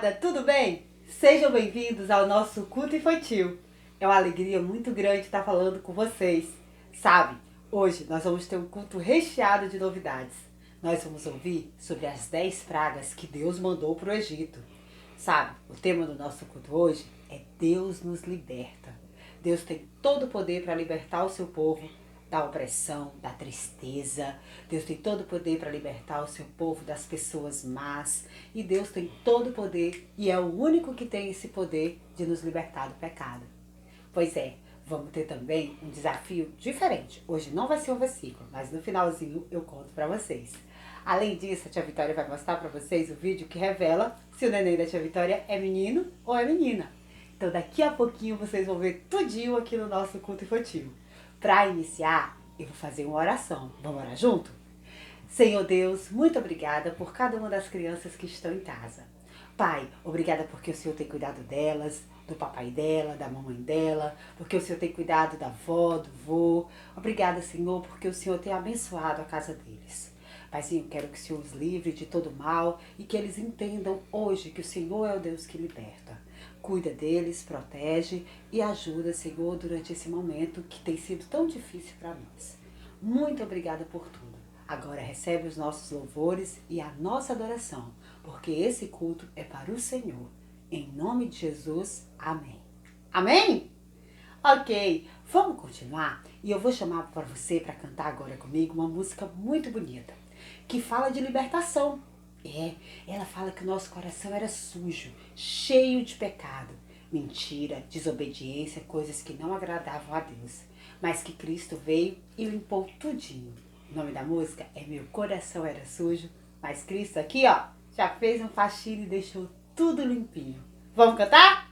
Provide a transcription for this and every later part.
criançada, tudo bem? Sejam bem-vindos ao nosso culto infantil. É uma alegria muito grande estar falando com vocês. Sabe, hoje nós vamos ter um culto recheado de novidades. Nós vamos ouvir sobre as 10 pragas que Deus mandou para o Egito. Sabe, o tema do nosso culto hoje é Deus nos liberta. Deus tem todo o poder para libertar o seu povo da opressão, da tristeza. Deus tem todo o poder para libertar o seu povo das pessoas más. E Deus tem todo o poder e é o único que tem esse poder de nos libertar do pecado. Pois é, vamos ter também um desafio diferente. Hoje não vai ser um versículo, mas no finalzinho eu conto para vocês. Além disso, a tia Vitória vai mostrar para vocês o vídeo que revela se o neném da tia Vitória é menino ou é menina. Então daqui a pouquinho vocês vão ver tudinho aqui no nosso culto infantil. Para iniciar, eu vou fazer uma oração. Vamos orar junto? Senhor Deus, muito obrigada por cada uma das crianças que estão em casa. Pai, obrigada porque o Senhor tem cuidado delas, do papai dela, da mamãe dela, porque o Senhor tem cuidado da avó, do vô. Obrigada, Senhor, porque o Senhor tem abençoado a casa deles. Paizinho, quero que o Senhor os livre de todo mal e que eles entendam hoje que o Senhor é o Deus que liberta. Cuida deles, protege e ajuda, Senhor, durante esse momento que tem sido tão difícil para nós. Muito obrigada por tudo. Agora recebe os nossos louvores e a nossa adoração, porque esse culto é para o Senhor. Em nome de Jesus, amém. Amém? Ok, vamos continuar e eu vou chamar para você para cantar agora comigo uma música muito bonita, que fala de libertação. Ela fala que o nosso coração era sujo, cheio de pecado, mentira, desobediência, coisas que não agradavam a Deus, mas que Cristo veio e limpou tudinho. O nome da música é Meu Coração Era Sujo, mas Cristo aqui, ó, já fez um faxina e deixou tudo limpinho. Vamos cantar?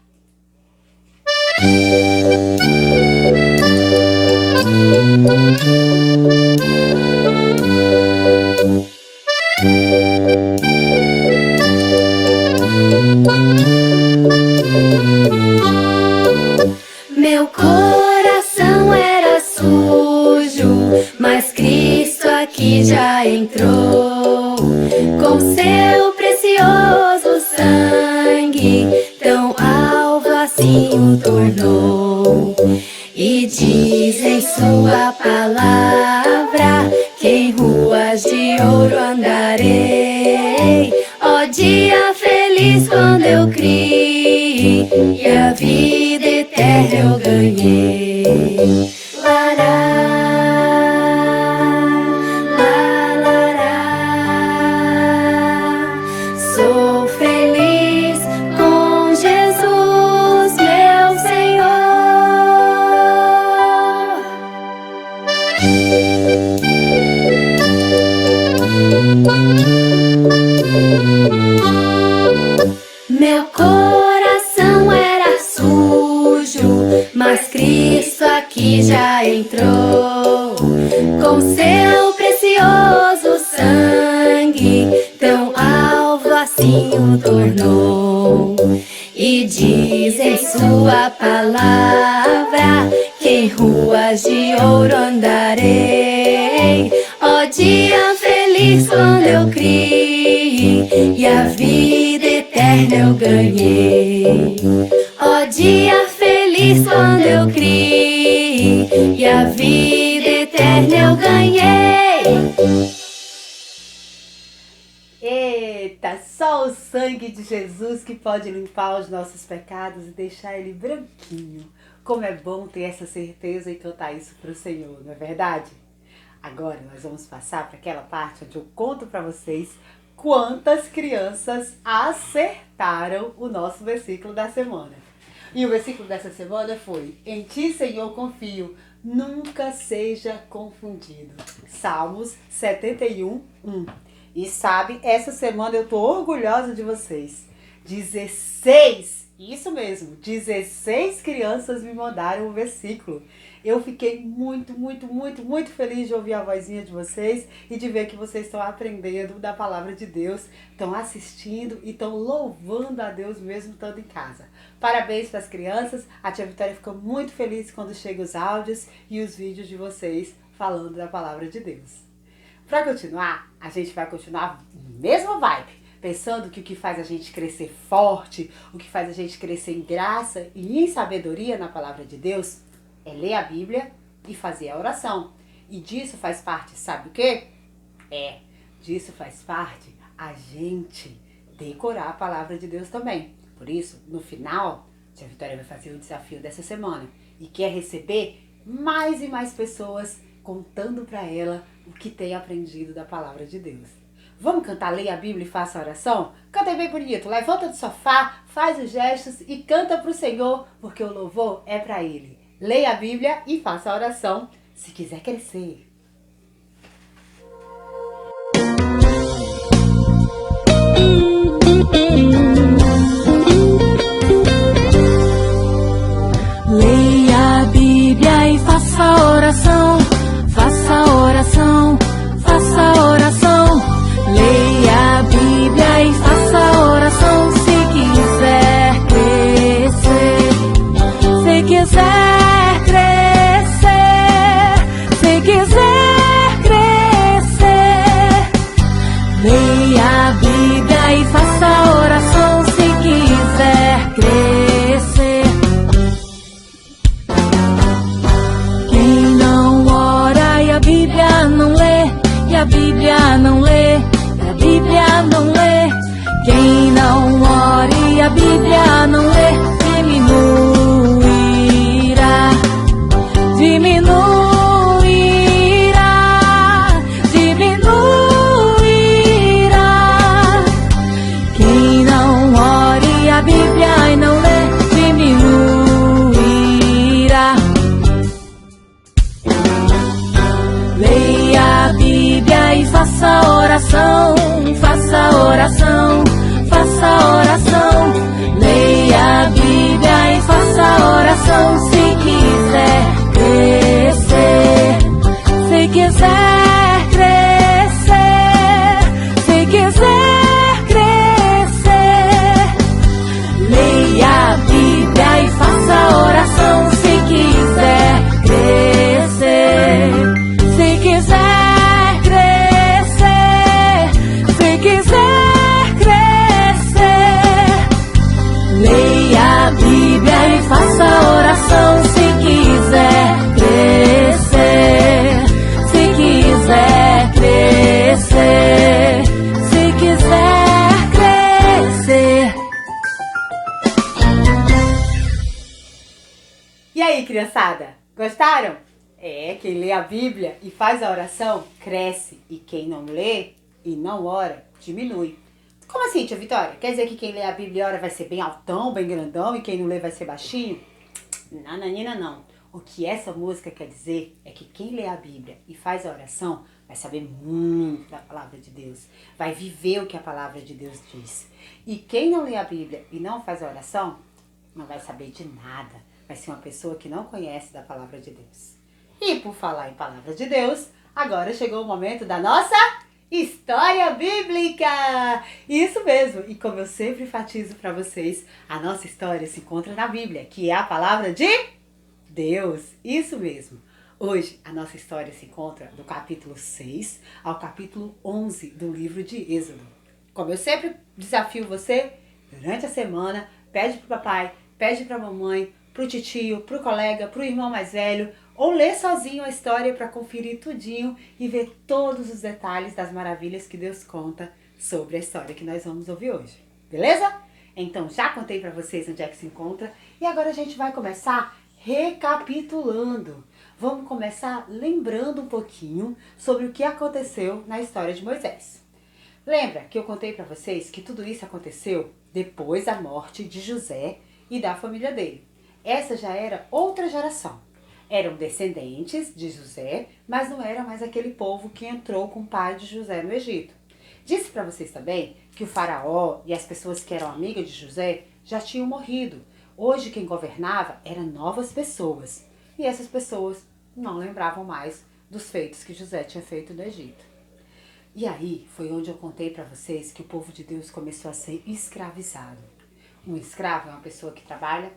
Meu coração era sujo, mas Cristo aqui já entrou. Com seu precioso sangue, tão alvo assim o tornou. E diz em sua palavra que em ruas de ouro andarei. Ó dia feliz quando eu criei e a vida eterna eu ganhei. Lará, sou feliz com Jesus, meu Senhor. Meu coração era sujo, mas Cristo aqui já entrou. Com seu precioso sangue, tão alvo assim o tornou. E diz em sua palavra que em ruas de ouro andarei. Ó dia feliz quando eu criei e a vida eterna eu ganhei. Ó dia feliz quando eu criei e a vida eterna eu ganhei. Eita, só o sangue de Jesus que pode limpar os nossos pecados e deixar ele branquinho. Como é bom ter essa certeza e cantar isso para o Senhor, não é verdade? Agora nós vamos passar para aquela parte onde eu conto para vocês quantas crianças acertaram o nosso versículo da semana. E o versículo dessa semana foi: Em ti, Senhor, confio, nunca seja confundido. Salmos 71, 1. E sabe, essa semana eu tô orgulhosa de vocês. 16, isso mesmo, 16 crianças me mandaram o versículo. Eu fiquei muito feliz de ouvir a vozinha de vocês e de ver que vocês estão aprendendo da palavra de Deus, estão assistindo e estão louvando a Deus mesmo estando em casa. Parabéns para as crianças, a tia Vitória fica muito feliz quando chegam os áudios e os vídeos de vocês falando da palavra de Deus. Para continuar, a gente vai continuar mesma vibe, pensando que o que faz a gente crescer forte, o que faz a gente crescer em graça e em sabedoria na palavra de Deus, é ler a Bíblia e fazer a oração. E disso faz parte, sabe o quê? Disso faz parte a gente decorar a palavra de Deus também. Por isso, no final, a tia Vitória vai fazer o desafio dessa semana e quer receber mais e mais pessoas contando para ela o que tem aprendido da palavra de Deus. Vamos cantar, leia a Bíblia e faça a oração? Canta bem bonito, levanta do sofá, faz os gestos e canta para o Senhor, porque o louvor é para Ele. Leia a Bíblia e faça a oração se quiser crescer. Leia a Bíblia e faça a oração, faça a oração, faça a oração. Leia a Bíblia e faça a oração se quiser crescer, se quiser crescer, se quiser crescer. Leia a Bíblia e faça a oração se quiser crescer. Quem não ora e a Bíblia não lê, e a Bíblia não lê, e a Bíblia não lê. Quem não ora e a Bíblia não lê, diminuirá, diminuirá, diminuirá. Quem não ora e a Bíblia não lê, diminuirá. Leia a Bíblia e faça a oração, faça a oração, faça a oração. Leia a Bíblia e faça a oração se quiser crescer, se quiser crescer, se quiser crescer. Leia a Bíblia e faça a oração se quiser crescer, se quiser crescer, se quiser crescer. Leia a Bíblia e faça a oração se quiser crescer, se quiser crescer, se quiser crescer. E aí, criançada? Gostaram? Quem lê a Bíblia e faz a oração, cresce. E quem não lê e não ora, diminui. Como assim, tia Vitória? Quer dizer que quem lê a Bíblia e ora vai ser bem altão, bem grandão, e quem não lê vai ser baixinho? Nananina, não. O que essa música quer dizer é que quem lê a Bíblia e faz a oração vai saber muito da palavra de Deus. Vai viver o que a palavra de Deus diz. E quem não lê a Bíblia e não faz a oração, não vai saber de nada. Vai ser uma pessoa que não conhece da palavra de Deus. E por falar em palavra de Deus, agora chegou o momento da nossa história bíblica! Isso mesmo! E como eu sempre enfatizo para vocês, a nossa história se encontra na Bíblia, que é a palavra de Deus. Isso mesmo! Hoje a nossa história se encontra do capítulo 6 ao capítulo 11 do livro de Êxodo. Como eu sempre desafio você, durante a semana, pede pro papai, pede pra mamãe, pro titio, pro colega, pro irmão mais velho, ou lê sozinho a história para conferir tudinho e ver todos os detalhes das maravilhas que Deus conta sobre a história que nós vamos ouvir hoje. Beleza? Então já contei para vocês onde é que se encontra e agora a gente vai começar recapitulando. Vamos começar lembrando um pouquinho sobre o que aconteceu na história de Moisés. Lembra que eu contei para vocês que tudo isso aconteceu depois da morte de José e da família dele. Essa já era outra geração. Eram descendentes de José, mas não era mais aquele povo que entrou com o pai de José no Egito. Disse para vocês também que o faraó e as pessoas que eram amigas de José já tinham morrido. Hoje quem governava eram novas pessoas. E essas pessoas não lembravam mais dos feitos que José tinha feito no Egito. E aí foi onde eu contei para vocês que o povo de Deus começou a ser escravizado. Um escravo é uma pessoa que trabalha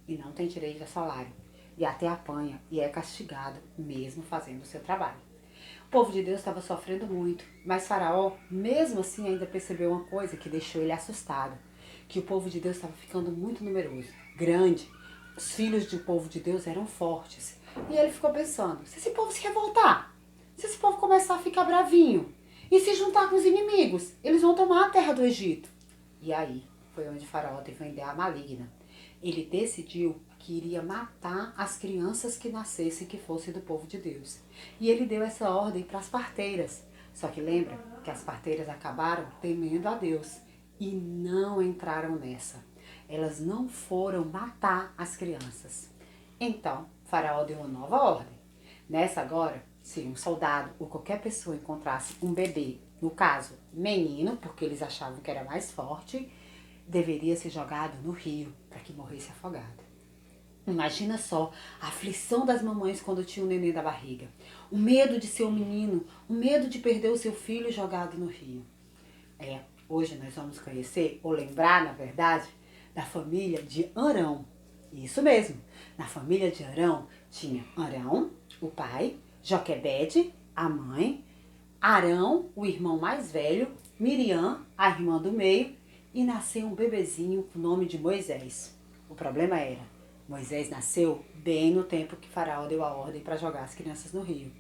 e não tem direito a salário. E até apanha e é castigado mesmo fazendo o seu trabalho. povo de Deus estava sofrendo muito, mas Faraó, mesmo assim, ainda percebeu uma coisa que deixou ele assustado, que o povo de Deus estava ficando muito numeroso, grande. Os filhos do povo de Deus eram fortes. E ele ficou pensando, se esse povo se revoltar, se esse povo começar a ficar bravinho e se juntar com os inimigos, eles vão tomar a terra do Egito. E aí foi onde Faraó teve uma ideia maligna. Ele decidiu que iria matar as crianças que nascessem que fossem do povo de Deus. E ele deu essa ordem para as parteiras. Só que lembra que as parteiras acabaram temendo a Deus e não entraram nessa. Elas não foram matar as crianças. Então, Faraó deu uma nova ordem. Nessa agora, se um soldado ou qualquer pessoa encontrasse um bebê, no caso, menino, porque eles achavam que era mais forte, deveria ser jogado no rio para que morresse afogado. Imagina só a aflição das mamães quando tinha um neném da barriga. O medo de ser um menino, o medo de perder o seu filho jogado no rio. Hoje nós vamos conhecer, ou lembrar, na verdade, da família de Arão. Isso mesmo, na família de Arão tinha Arão, o pai, Joquebede, a mãe, Arão, o irmão mais velho, Miriam, a irmã do meio, e nasceu um bebezinho com o nome de Moisés. O problema era, Moisés nasceu bem no tempo que Faraó deu a ordem para jogar as crianças no rio.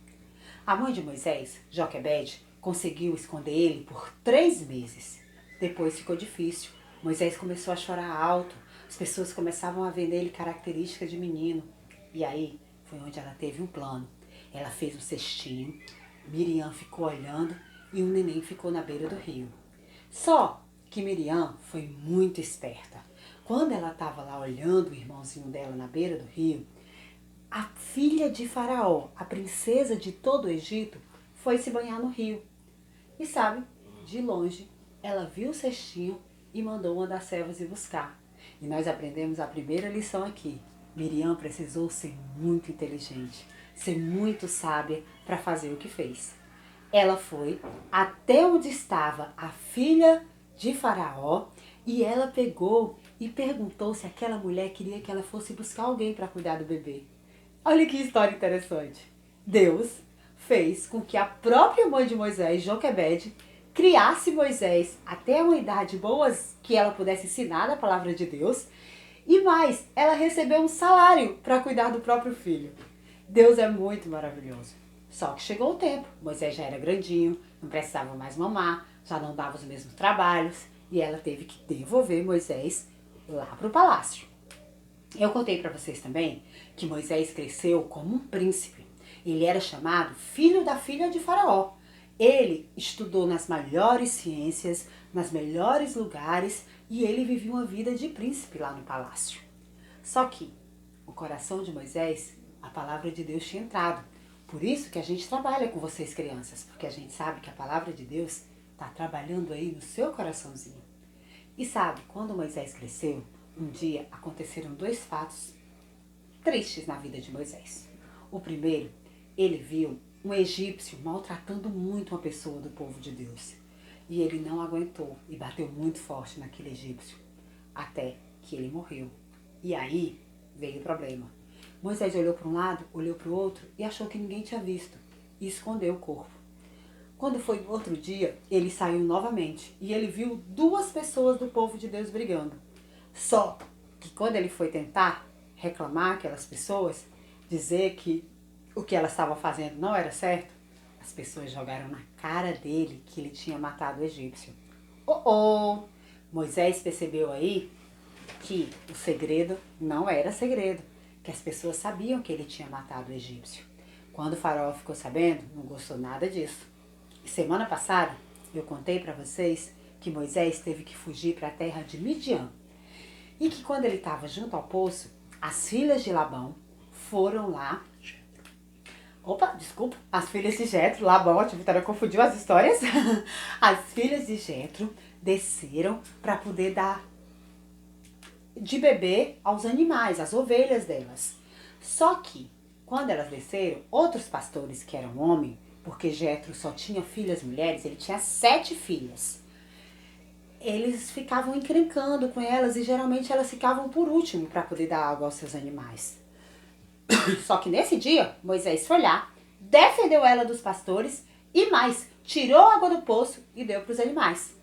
A mãe de Moisés, Joquebede, conseguiu esconder ele por 3 meses. Depois ficou difícil. Moisés começou a chorar alto. As pessoas começavam a ver nele características de menino. E aí foi onde ela teve um plano. Ela fez um cestinho, Miriam ficou olhando e o neném ficou na beira do rio. Só que Miriam foi muito esperta. Quando ela estava lá olhando o irmãozinho dela na beira do rio, a filha de Faraó, a princesa de todo o Egito, foi se banhar no rio. E sabe, de longe, ela viu o cestinho e mandou uma das servas ir buscar. E nós aprendemos a primeira lição aqui. Miriam precisou ser muito inteligente, ser muito sábia para fazer o que fez. Ela foi até onde estava a filha de Faraó e ela pegou e perguntou se aquela mulher queria que ela fosse buscar alguém para cuidar do bebê. Olha que história interessante. Deus fez com que a própria mãe de Moisés, Joquebede, criasse Moisés até uma idade boa que ela pudesse ensinar a palavra de Deus. E mais, ela recebeu um salário para cuidar do próprio filho. Deus é muito maravilhoso. Só que chegou o tempo. Moisés já era grandinho, não precisava mais mamar, já não dava os mesmos trabalhos. E ela teve que devolver Moisés lá para o palácio. Eu contei para vocês também que Moisés cresceu como um príncipe. Ele era chamado filho da filha de Faraó. Ele estudou nas melhores ciências, nos melhores lugares e ele vivia uma vida de príncipe lá no palácio. Só que o coração de Moisés, a palavra de Deus tinha entrado. Por isso que a gente trabalha com vocês crianças, porque a gente sabe que a palavra de Deus está trabalhando aí no seu coraçãozinho. E sabe, quando Moisés cresceu, um dia aconteceram 2 fatos tristes na vida de Moisés. O primeiro, ele viu um egípcio maltratando muito uma pessoa do povo de Deus. E ele não aguentou e bateu muito forte naquele egípcio, até que ele morreu. E aí veio o problema. Moisés olhou para um lado, olhou para o outro e achou que ninguém tinha visto e escondeu o corpo. Quando foi no outro dia, ele saiu novamente e ele viu 2 pessoas do povo de Deus brigando. Só que quando ele foi tentar reclamar aquelas pessoas, dizer que o que elas estavam fazendo não era certo, as pessoas jogaram na cara dele que ele tinha matado o egípcio. Moisés percebeu aí que o segredo não era segredo, que as pessoas sabiam que ele tinha matado o egípcio. Quando o faraó ficou sabendo, não gostou nada disso. E semana passada, eu contei para vocês que Moisés teve que fugir para a terra de Midian. E que quando ele estava junto ao poço, as filhas de Labão foram lá. As filhas de Jetro, Labão, a Vitória confundiu as histórias. As filhas de Jetro desceram para poder dar de beber aos animais, às ovelhas delas. Só que, quando elas desceram, outros pastores que eram homens, porque Jetro só tinha filhas mulheres, ele tinha 7 filhas. Eles ficavam encrencando com elas e geralmente elas ficavam por último para poder dar água aos seus animais. Só que nesse dia, Moisés foi lá, defendeu ela dos pastores e mais, tirou a água do poço e deu para os animais.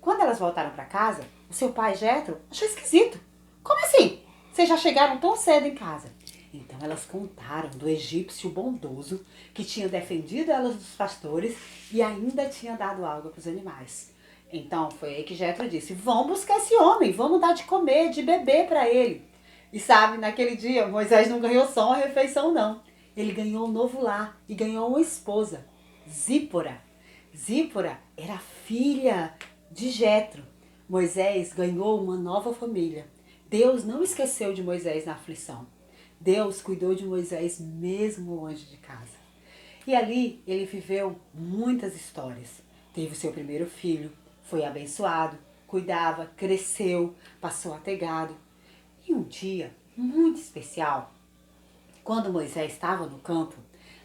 Quando elas voltaram para casa, o seu pai Jetro achou esquisito. Como assim? Vocês já chegaram tão cedo em casa? Então elas contaram do egípcio bondoso que tinha defendido elas dos pastores e ainda tinha dado água para os animais. Então foi aí que Jetro disse: vão buscar esse homem, vamos dar de comer, de beber para ele. E sabe, naquele dia Moisés não ganhou só uma refeição não. Ele ganhou um novo lar e ganhou uma esposa, Zípora. Zípora era filha de Jetro. Moisés ganhou uma nova família. Deus não esqueceu de Moisés na aflição. Deus cuidou de Moisés mesmo longe de casa. E ali ele viveu muitas histórias. Teve o seu primeiro filho, foi abençoado, cuidava, cresceu, passou a ter gado. E um dia muito especial, quando Moisés estava no campo,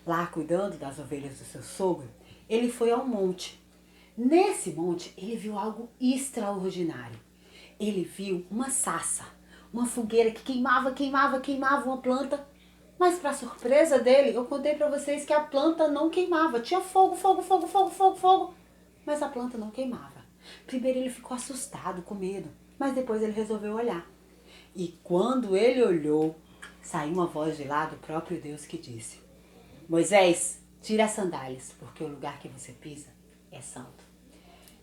lá cuidando das ovelhas do seu sogro, ele foi ao monte. Nesse monte ele viu algo extraordinário. Ele viu uma sarça, uma fogueira que queimava uma planta. Mas para surpresa dele, eu contei para vocês que a planta não queimava. Tinha fogo, mas a planta não queimava. Primeiro ele ficou assustado, com medo, mas depois ele resolveu olhar. E quando ele olhou, saiu uma voz de lá do próprio Deus que disse: Moisés, tira as sandálias, porque o lugar que você pisa é santo.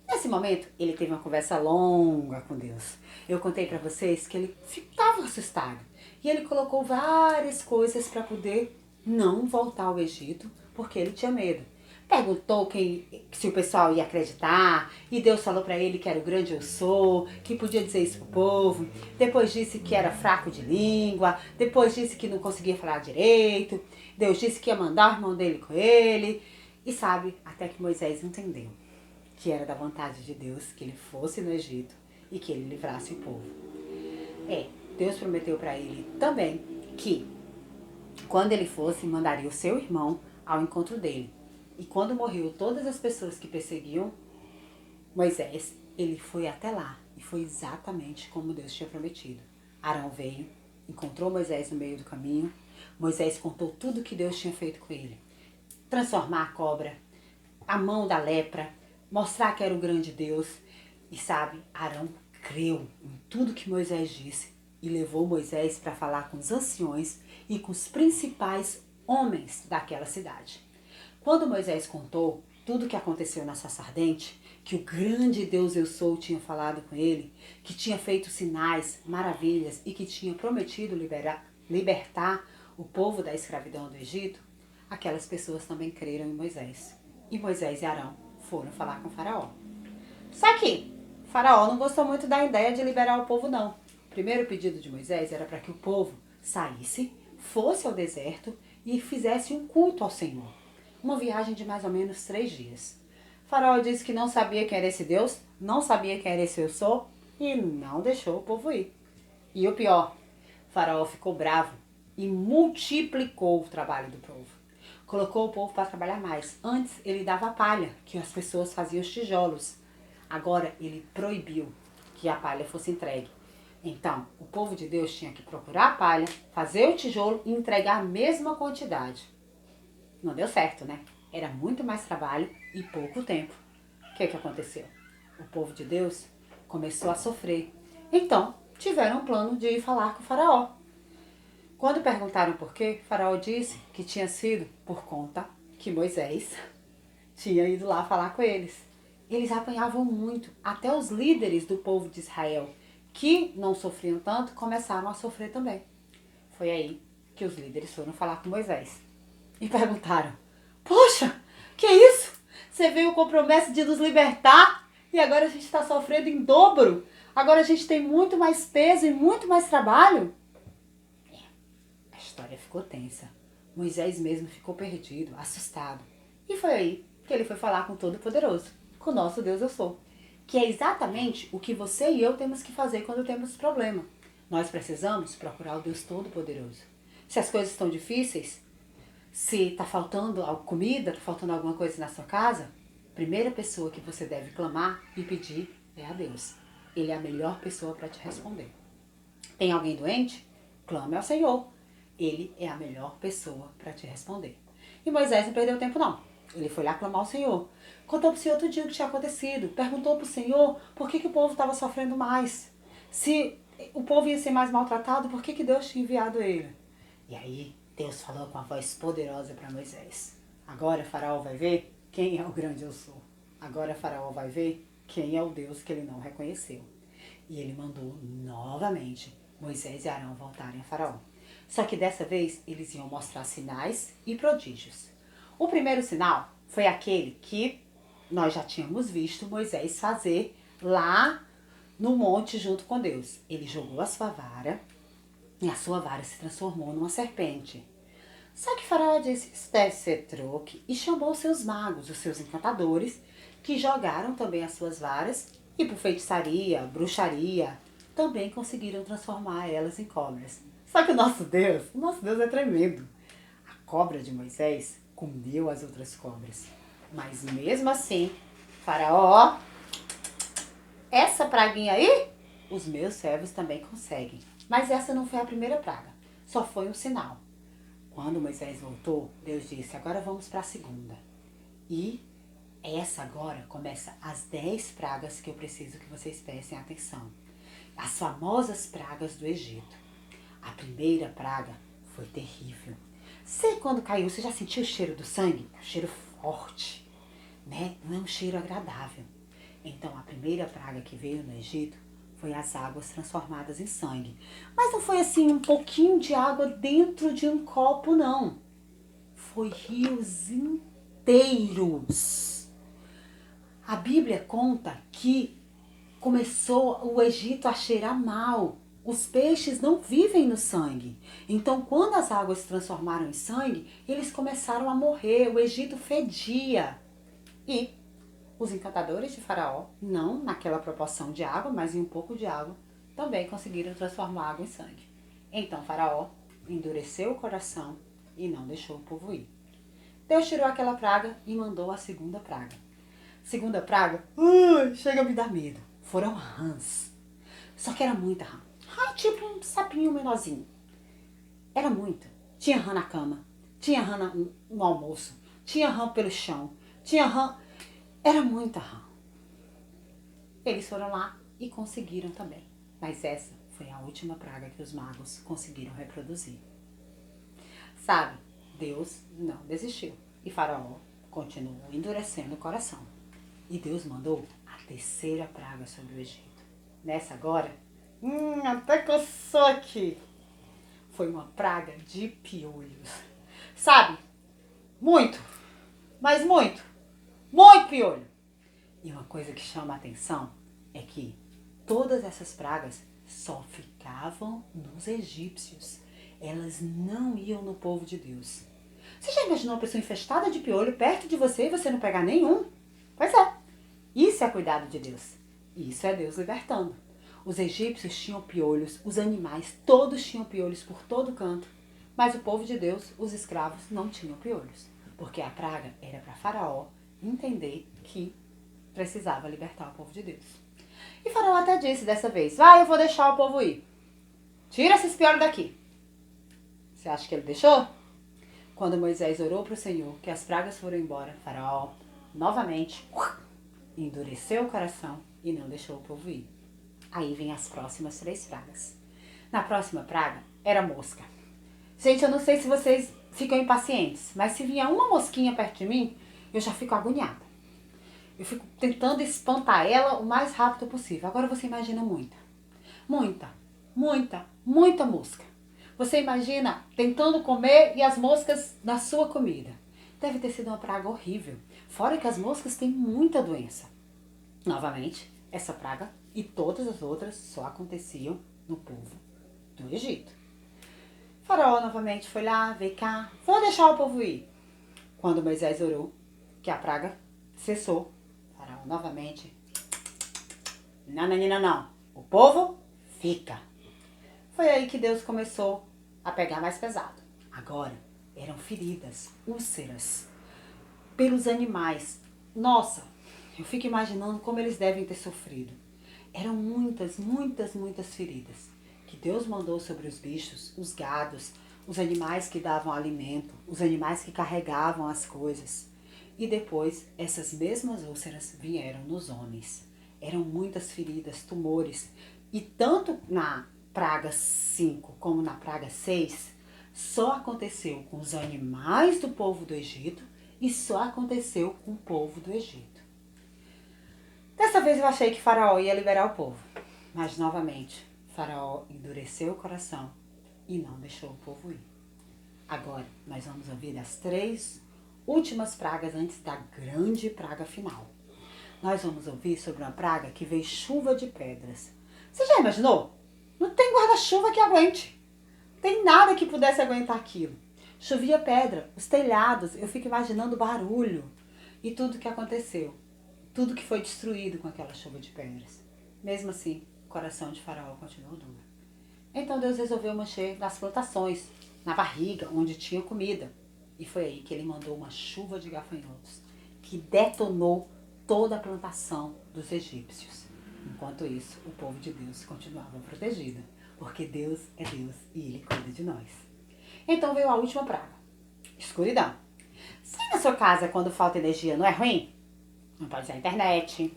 Nesse momento, ele teve uma conversa longa com Deus. Eu contei para vocês que ele estava assustado. E ele colocou várias coisas para poder não voltar ao Egito, porque ele tinha medo. Perguntou se o pessoal ia acreditar, e Deus falou para ele que era o grande eu sou, que podia dizer isso pro povo. Depois disse que era fraco de língua, depois disse que não conseguia falar direito. Deus disse que ia mandar o irmão dele com ele. E sabe, até que Moisés entendeu que era da vontade de Deus que ele fosse no Egito e que ele livrasse o povo. Deus prometeu para ele também que quando ele fosse, mandaria o seu irmão ao encontro dele. E quando morreu todas as pessoas que perseguiam Moisés, ele foi até lá e foi exatamente como Deus tinha prometido. Arão veio, encontrou Moisés no meio do caminho. Moisés contou tudo que Deus tinha feito com ele. Transformar a cobra, a mão da lepra, mostrar que era o grande Deus. E sabe, Arão creu em tudo que Moisés disse e levou Moisés para falar com os anciões e com os principais homens daquela cidade. Quando Moisés contou tudo o que aconteceu na sarça ardente, que o grande Deus eu sou tinha falado com ele, que tinha feito sinais, maravilhas e que tinha prometido libertar o povo da escravidão do Egito, aquelas pessoas também creram em Moisés. E Moisés e Arão foram falar com Faraó. Só que Faraó não gostou muito da ideia de liberar o povo não. O primeiro pedido de Moisés era para que o povo saísse, fosse ao deserto e fizesse um culto ao Senhor. Uma viagem de mais ou menos 3 dias. Faraó disse que não sabia quem era esse Deus, não sabia quem era esse eu sou e não deixou o povo ir. E o pior, Faraó ficou bravo e multiplicou o trabalho do povo. Colocou o povo para trabalhar mais. Antes ele dava palha, que as pessoas faziam os tijolos. Agora ele proibiu que a palha fosse entregue. Então, o povo de Deus tinha que procurar a palha, fazer o tijolo e entregar a mesma quantidade. Não deu certo, né? Era muito mais trabalho e pouco tempo. O que aconteceu? O povo de Deus começou a sofrer. Então, tiveram um plano de ir falar com o Faraó. Quando perguntaram por quê, Faraó disse que tinha sido por conta que Moisés tinha ido lá falar com eles. Eles apanhavam muito. Até os líderes do povo de Israel, que não sofriam tanto, começaram a sofrer também. Foi aí que os líderes foram falar com Moisés. E perguntaram: poxa, que isso? Você veio com a promessa de nos libertar e agora a gente está sofrendo em dobro? Agora a gente tem muito mais peso e muito mais trabalho? A história ficou tensa. Moisés mesmo ficou perdido, assustado. E foi aí que ele foi falar com o Todo-Poderoso, com o nosso Deus eu sou. Que é exatamente o que você e eu temos que fazer quando temos problema. Nós precisamos procurar o Deus Todo-Poderoso. Se as coisas estão difíceis, se está faltando comida, está faltando alguma coisa na sua casa, a primeira pessoa que você deve clamar e pedir é a Deus. Ele é a melhor pessoa para te responder. Tem alguém doente? Clame ao Senhor. Ele é a melhor pessoa para te responder. E Moisés não perdeu tempo não. Ele foi lá clamar ao Senhor. Contou para o Senhor tudo o que tinha acontecido. Perguntou para o Senhor por que o povo estava sofrendo mais. Se o povo ia ser mais maltratado, por que Deus tinha enviado ele? E aí Deus falou com uma voz poderosa para Moisés. Agora Faraó vai ver quem é o grande eu sou. Agora Faraó vai ver quem é o Deus que ele não reconheceu. E ele mandou novamente Moisés e Arão voltarem a Faraó. Só que dessa vez eles iam mostrar sinais e prodígios. O primeiro sinal foi aquele que nós já tínhamos visto Moisés fazer lá no monte junto com Deus. Ele jogou a sua vara e a sua vara se transformou numa serpente. Só que Faraó disse, isso deve ser truque, e chamou os seus magos, os seus encantadores, que jogaram também as suas varas e por feitiçaria, bruxaria, também conseguiram transformar elas em cobras. Só que o nosso Deus é tremendo. A cobra de Moisés comeu as outras cobras. Mas mesmo assim, Faraó, essa praguinha aí, os meus servos também conseguem. Mas essa não foi a primeira praga, só foi um sinal. Quando Moisés voltou, Deus disse, agora vamos para a segunda. E essa agora começa as 10 pragas que eu preciso que vocês prestem atenção. As famosas pragas do Egito. A primeira praga foi terrível. Você quando caiu, você já sentiu o cheiro do sangue? É um cheiro forte, né? Não é um cheiro agradável. Então a primeira praga que veio no Egito foi as águas transformadas em sangue. Mas não foi assim um pouquinho de água dentro de um copo, não. Foi rios inteiros. A Bíblia conta que começou o Egito a cheirar mal. Os peixes não vivem no sangue. Então, quando as águas se transformaram em sangue, eles começaram a morrer. O Egito fedia. E os encantadores de Faraó, não naquela proporção de água, mas em um pouco de água, também conseguiram transformar água em sangue. Então, Faraó endureceu o coração e não deixou o povo ir. Deus tirou aquela praga e mandou a segunda praga. Segunda praga, chega a me dar medo. Foram rãs. Só que era muita rã. Rã tipo um sapinho menorzinho. Era muita. Tinha rã na cama, tinha rã no almoço, tinha rã pelo chão, tinha rã... Era muita rã. Eles foram lá e conseguiram também. Mas essa foi a última praga que os magos conseguiram reproduzir. Sabe, Deus não desistiu. E Faraó continuou endurecendo o coração. E Deus mandou a terceira praga sobre o Egito. Nessa agora, até coçou aqui. Foi uma praga de piolhos. Sabe, muito, mas muito piolho. E uma coisa que chama a atenção é que todas essas pragas só ficavam nos egípcios. Elas não iam no povo de Deus. Você já imaginou uma pessoa infestada de piolho perto de você e você não pegar nenhum? Pois é. Isso é cuidado de Deus. Isso é Deus libertando. Os egípcios tinham piolhos, os animais, todos tinham piolhos por todo canto. Mas o povo de Deus, os escravos, não tinham piolhos. Porque a praga era para Faraó entender que precisava libertar o povo de Deus. E Faraó até disse dessa vez, vai, eu vou deixar o povo ir. Tira esses piolhos daqui. Você acha que ele deixou? Quando Moisés orou para o Senhor, que as pragas foram embora, Faraó novamente endureceu o coração e não deixou o povo ir. Aí vem as próximas 3 pragas. Na próxima praga era mosca. Gente, eu não sei se vocês ficam impacientes, mas se vier uma mosquinha perto de mim, eu já fico agoniada. Eu fico tentando espantar ela o mais rápido possível. Agora você imagina muita mosca. Você imagina tentando comer e as moscas na sua comida. Deve ter sido uma praga horrível. Fora que as moscas têm muita doença. Novamente, essa praga e todas as outras só aconteciam no povo do Egito. Faraó novamente foi lá, veio cá, vou deixar o povo ir. Quando Moisés orou, que a praga cessou, Faraó novamente, não, o povo fica. Foi aí que Deus começou a pegar mais pesado. Agora eram feridas, úlceras, pelos animais. Nossa, eu fico imaginando como eles devem ter sofrido. Eram muitas feridas que Deus mandou sobre os bichos, os gados, os animais que davam alimento, os animais que carregavam as coisas. E depois, essas mesmas úlceras vieram nos homens. Eram muitas feridas, tumores. E tanto na praga 5 como na praga 6, só aconteceu com os animais do povo do Egito e só aconteceu com o povo do Egito. Dessa vez eu achei que Faraó ia liberar o povo. Mas, novamente, Faraó endureceu o coração e não deixou o povo ir. Agora, nós vamos ouvir as 3 últimas pragas antes da grande praga final. Nós vamos ouvir sobre uma praga que veio chuva de pedras. Você já imaginou? Não tem guarda-chuva que aguente. Não tem nada que pudesse aguentar aquilo. Chovia pedra, os telhados, eu fico imaginando o barulho e tudo que aconteceu. Tudo que foi destruído com aquela chuva de pedras. Mesmo assim, o coração de Faraó continuou duro. Então Deus resolveu mexer nas plantações, na barriga, onde tinha comida. E foi aí que ele mandou uma chuva de gafanhotos, que detonou toda a plantação dos egípcios. Enquanto isso, o povo de Deus continuava protegido, porque Deus é Deus e Ele cuida de nós. Então veio a última praga, escuridão. Se na sua casa, quando falta energia, não é ruim? Não pode usar a internet,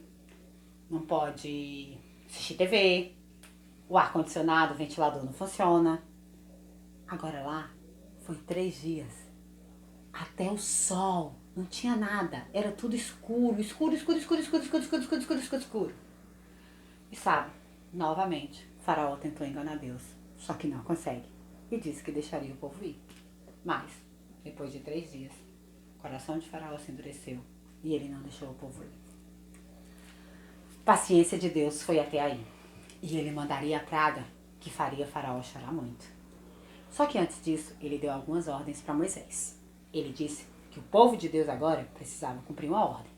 não pode assistir TV, o ar-condicionado, o ventilador não funciona. Agora lá, foi 3 dias. Até o sol, não tinha nada. Era tudo escuro, escuro, escuro, escuro, escuro, escuro, escuro, escuro, escuro, escuro, escuro. E sabe, novamente, Faraó tentou enganar Deus, só que não consegue. E disse que deixaria o povo ir. Mas, depois de 3 dias, o coração de Faraó se endureceu e ele não deixou o povo ir. Paciência de Deus foi até aí. E ele mandaria a praga que faria Faraó chorar muito. Só que antes disso, ele deu algumas ordens para Moisés. Ele disse que o povo de Deus agora precisava cumprir uma ordem.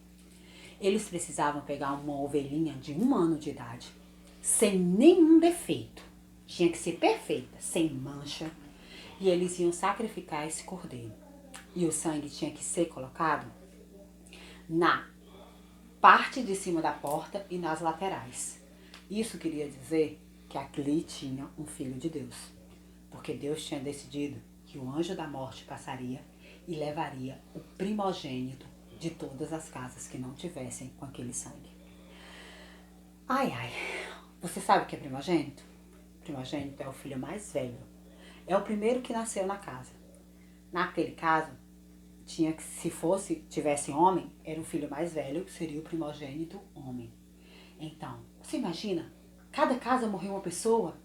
Eles precisavam pegar uma ovelhinha de 1 ano de idade, sem nenhum defeito. Tinha que ser perfeita, sem mancha. E eles iam sacrificar esse cordeiro. E o sangue tinha que ser colocado na parte de cima da porta e nas laterais. Isso queria dizer que ali tinha um filho de Deus. Porque Deus tinha decidido que o anjo da morte passaria e levaria o primogênito de todas as casas que não tivessem com aquele sangue. Ai, ai, você sabe o que é primogênito? Primogênito é o filho mais velho. É o primeiro que nasceu na casa. Naquele caso, tinha que, se tivesse homem, era o filho mais velho, que seria o primogênito homem. Então, você imagina, cada casa morreu uma pessoa,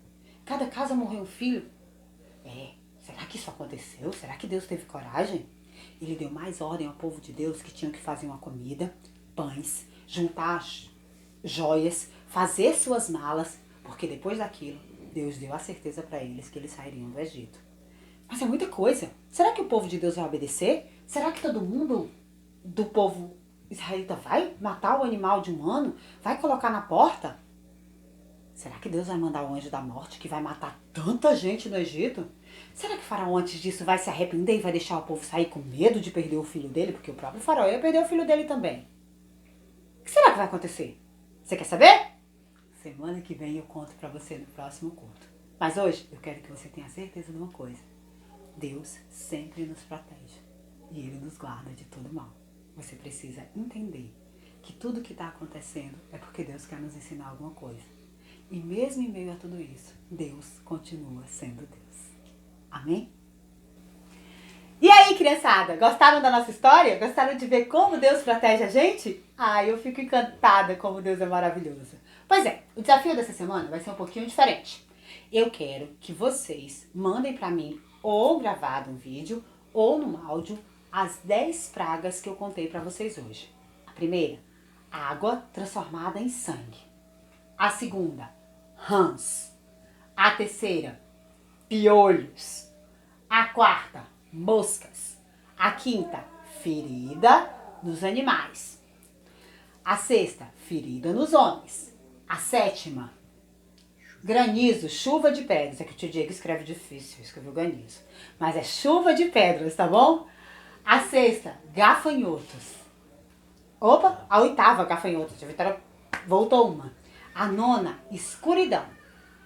cada casa morreu um filho. Será que isso aconteceu? Será que Deus teve coragem? Ele deu mais ordem ao povo de Deus que tinham que fazer uma comida, pães, juntar joias, fazer suas malas, porque depois daquilo, Deus deu a certeza para eles que eles sairiam do Egito. Mas é muita coisa. Será que o povo de Deus vai obedecer? Será que todo mundo do povo israelita vai matar o animal de 1 ano? Vai colocar na porta? Será que Deus vai mandar o anjo da morte que vai matar tanta gente no Egito? Será que o faraó antes disso vai se arrepender e vai deixar o povo sair com medo de perder o filho dele? Porque o próprio faraó ia perder o filho dele também. O que será que vai acontecer? Você quer saber? Semana que vem eu conto pra você no próximo culto. Mas hoje eu quero que você tenha certeza de uma coisa. Deus sempre nos protege e Ele nos guarda de todo mal. Você precisa entender que tudo que está acontecendo é porque Deus quer nos ensinar alguma coisa. E mesmo em meio a tudo isso, Deus continua sendo Deus. Amém? E aí, criançada, gostaram da nossa história? Gostaram de ver como Deus protege a gente? Eu fico encantada como Deus é maravilhoso. Pois é, o desafio dessa semana vai ser um pouquinho diferente. Eu quero que vocês mandem para mim ou gravado um vídeo ou num áudio as 10 pragas que eu contei para vocês hoje. A primeira, água transformada em sangue. A segunda, rãs. A terceira, piolhos. A quarta, moscas. A quinta, ferida nos animais. A sexta, ferida nos homens. A sétima, granizo, chuva de pedras. É que o tio Diego escreve difícil, escreveu granizo. Mas é chuva de pedras, tá bom? A sexta, gafanhotos. Opa, a oitava, gafanhotos. A Vitória voltou uma. A nona, escuridão.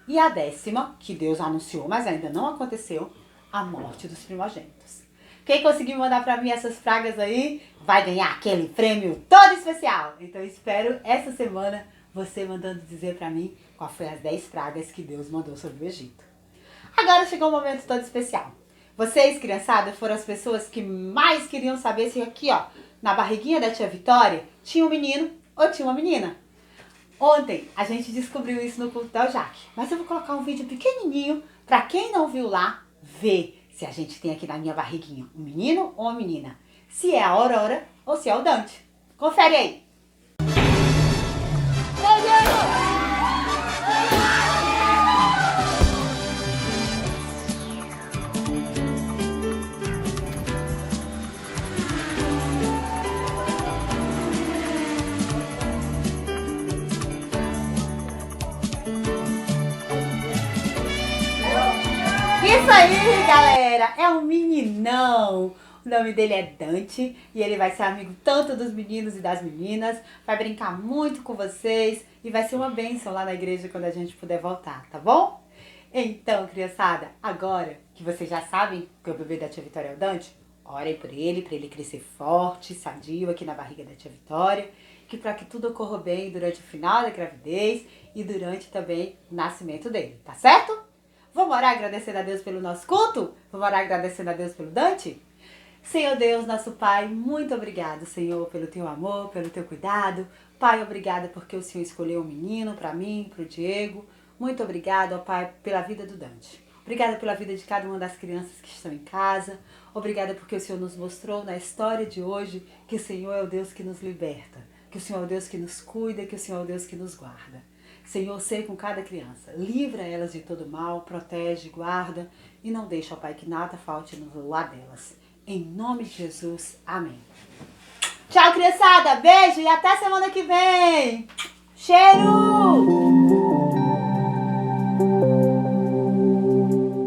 E a 10ª, que Deus anunciou, mas ainda não aconteceu, a morte dos primogênitos. Quem conseguir mandar para mim essas pragas aí, vai ganhar aquele prêmio todo especial. Então, espero essa semana você mandando dizer para mim qual foi as 10 pragas que Deus mandou sobre o Egito. Agora chegou um momento todo especial. Vocês, criançada, foram as pessoas que mais queriam saber se aqui, ó, na barriguinha da tia Vitória, tinha um menino ou tinha uma menina. Ontem a gente descobriu isso no culto da Jaque, mas eu vou colocar um vídeo pequenininho para quem não viu lá, ver se a gente tem aqui na minha barriguinha um menino ou uma menina. Se é a Aurora ou se é o Dante. Confere aí! Isso aí, galera! É um meninão! O nome dele é Dante e ele vai ser amigo tanto dos meninos e das meninas, vai brincar muito com vocês e vai ser uma bênção lá na igreja quando a gente puder voltar, tá bom? Então, criançada, agora que vocês já sabem que o bebê da tia Vitória é o Dante, orem por ele, para ele crescer forte, sadio aqui na barriga da tia Vitória, que para que tudo ocorra bem durante o final da gravidez e durante também o nascimento dele, tá certo? Vamos orar agradecendo a Deus pelo nosso culto? Vamos orar agradecendo a Deus pelo Dante? Senhor Deus, nosso Pai, muito obrigado, Senhor, pelo Teu amor, pelo Teu cuidado. Pai, obrigada porque o Senhor escolheu um menino para mim, para o Diego. Muito obrigado, ó Pai, pela vida do Dante. Obrigada pela vida de cada uma das crianças que estão em casa. Obrigada porque o Senhor nos mostrou na história de hoje que o Senhor é o Deus que nos liberta, que o Senhor é o Deus que nos cuida, que o Senhor é o Deus que nos guarda. Senhor, seja com cada criança, livra elas de todo mal, protege, guarda e não deixa, ó Pai, que nada falte no lar delas. Em nome de Jesus, amém. Tchau, criançada, beijo e até semana que vem. Cheiro!